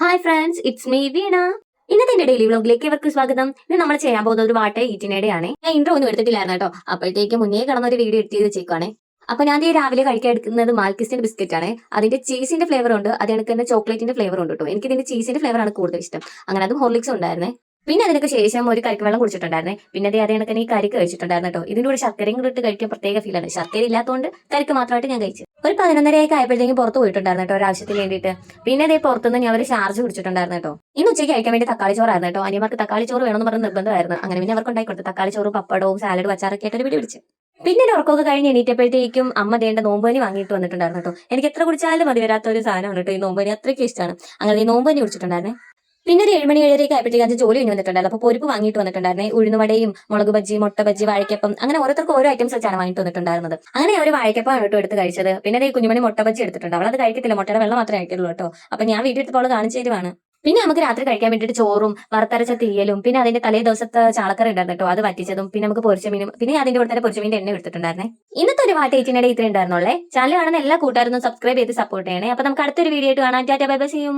Hi friends, it's me വീണ. ഇന്നത്തെ എന്റെ daily വ്ലോഗിലേക്ക് ഇവർക്ക് സ്വാഗതം. ഇന്ന് നമ്മൾ ചെയ്യാൻ പോകുന്ന ഒരു വാട്ട ഈറ്റിനയുടെ ആണ്. ഞാൻ ഇൻട്രോ ഒന്നും എടുത്തിട്ടില്ലായിരുന്നു കേട്ടോ. അപ്പോഴത്തേക്ക് മുന്നേ കിടന്ന ഒരു വീഡിയോ എഡിറ്റ് ചെയ്ത് വെച്ചേക്കാണ്. അപ്പൊ ഞാൻ ഈ രാവിലെ കഴിക്കാൻ എടുക്കുന്നത് മാൽക്കിസ്റ്റിന്റെ ബിസ്ക്കറ്റ് ആണ്. അതിന്റെ ചീസിന്റെ ഫ്ലേവർ ഉണ്ട്, അത് എനിക്ക് തന്നെ ചോക്ലേറ്റിന്റെ ഫ്ലേവർ ഉണ്ട് കേട്ടോ. എനിക്ക് ഇതിന്റെ ചീസിന്റെ ഫ്ലേവർ ആണ് കൂടുതൽ ഇഷ്ടം. അങ്ങനെ അതും ഹോർലിക്സ് ഉണ്ടായിരുന്നേ. പിന്നെ അതിനൊക്കെ ശേഷം ഒരു കരിക്ക് വെള്ളം കുടിച്ചിട്ടുണ്ടായിരുന്നേ. പിന്നെ അതേ കണക്ക് ഈ കരിക്ക് കഴിച്ചിട്ടുണ്ടായിരുന്നു കേട്ടോ. ഇതിന്റെ കൂടെ ശർക്കരയും കൂടി ഇട്ട് കഴിക്കാൻ പ്രത്യേക ഫീലാണ്. ശർക്കര ഇല്ലാത്തതുകൊണ്ട് കരിക്ക് മാത്രമായിട്ട് ഞാൻ കഴിച്ചു. ഒരു 11:30 ആയപ്പോഴത്തേക്കും പുറത്ത് പോയിട്ടുണ്ടായിരുന്നു കേട്ടോ, ഒരാവശ്യത്തിന് വേണ്ടിയിട്ട്. പിന്നെ അതേ പുറത്തുനിന്ന് ഞാൻ ഒരു ചാർജ് കുടിച്ചിട്ടുണ്ടായിരുന്നു കേട്ടോ. ഇന്ന് ഉച്ചയ്ക്ക് കഴിക്കാൻ വേണ്ടി തക്കാളി ചോറായിരുന്നു കേട്ടോ. അനിയന്മാർക്ക് തക്കാളി ചോറ് വേണമെന്ന് പറഞ്ഞ് നിർബന്ധമായിരുന്നു. അങ്ങനെ പിന്നെ അവർക്ക് ഉണ്ടാക്കി കൊടുത്തു. തക്കാളി ചോറും പപ്പടവും സാലഡും അച്ചാറൊക്കെ ആയിട്ട് ഒരു പിടി പിടിച്ചു. പിന്നെ ഒരു ഉറക്കമൊക്കെ കഴിഞ്ഞ് എണീറ്റപ്പോഴത്തേക്കും അമ്മ ദേണ്ട നോമ്പനി വാങ്ങിയിട്ട് വന്നിട്ടുണ്ടായിരുന്നു കേട്ടോ. എനിക്ക് എത്ര കുടിച്ചാലും മതി വരാത്ത ഒരു സാധനമാണ് കേട്ടോ ഈ നോമ്പനി. അത്രയ്ക്ക് ഇഷ്ടമാണ്. അങ്ങനെ ഈ നോമ്പനി കുടിച്ചിട്ടുണ്ടായിരുന്നേ. പിന്നെ ഒരു 7 മണി 7:30 ആയപ്പോഴത്തേക്ക് അത് ജോലി കഴിഞ്ഞ് വന്നിട്ടുണ്ടായിരുന്നു. അപ്പോൾ പൊരിപ്പ് വാങ്ങിയിട്ട് വന്നിട്ടുണ്ടായിരുന്നേ. ഉഴുന്നുവടയും മുളക് ബജ്ജി, മുട്ട ബജ്ജി, വാഴയ്ക്കപ്പം, അങ്ങനെ ഓരോരുത്തർക്ക് ഓരോ ഐറ്റംസ് വെച്ചാണ് വാങ്ങിയിട്ട് വന്നിട്ടുണ്ടായിരുന്നത്. അങ്ങനെ ഒരു വാഴയ്ക്കപ്പം കേട്ടോ എടുത്ത് കഴിച്ചത്. പിന്നെ ഈ കുഞ്ഞുമണി മുട്ട ബജ്ജി എടുത്തിട്ടുണ്ട്. അവളത് കഴിക്കത്തില്ല, മുട്ടയുടെ വെള്ളം മാത്രമേ കഴിക്കുള്ളൂ കേട്ടോ. അപ്പൊ ഞാൻ വീട്ടിൽ എടുത്തപ്പോൾ കാണിച്ചു തരുവാണ്. പിന്നെ നമുക്ക് രാത്രി കഴിക്കാൻ വേണ്ടിയിട്ട് ചോറും വറുത്തരച്ച തീയലും പിന്നെ അതിന്റെ തലേ ദിവസത്തെ ചാളക്കറി ഉണ്ടായിരുന്നു കേട്ടോ, അത് വറ്റിച്ചതും പിന്നെ നമുക്ക് പൊരിച്ച മീനും പിന്നെ അതിന്റെ കൂടെ തന്നെ പൊരിച്ച മീൻ്റെ എണ്ണ എടുത്തിട്ടുണ്ടായിരുന്നേ. ഇന്നത്തെ ഒരു വാട്ട ഏറ്റിനിടെ ഇത്രയും ഉണ്ടായിരുന്നുള്ളേ. ചാനൽ കാണുന്ന എല്ലാ കൂട്ടുകാരും സബ്സ്ക്രൈബ് ചെയ്ത് സപ്പോർട്ട് ചെയ്യണേ. അപ്പൊ നമുക്ക് അടുത്തൊരു വീഡിയോ ആയിട്ട് കാണാം. Tata bye bye, see U.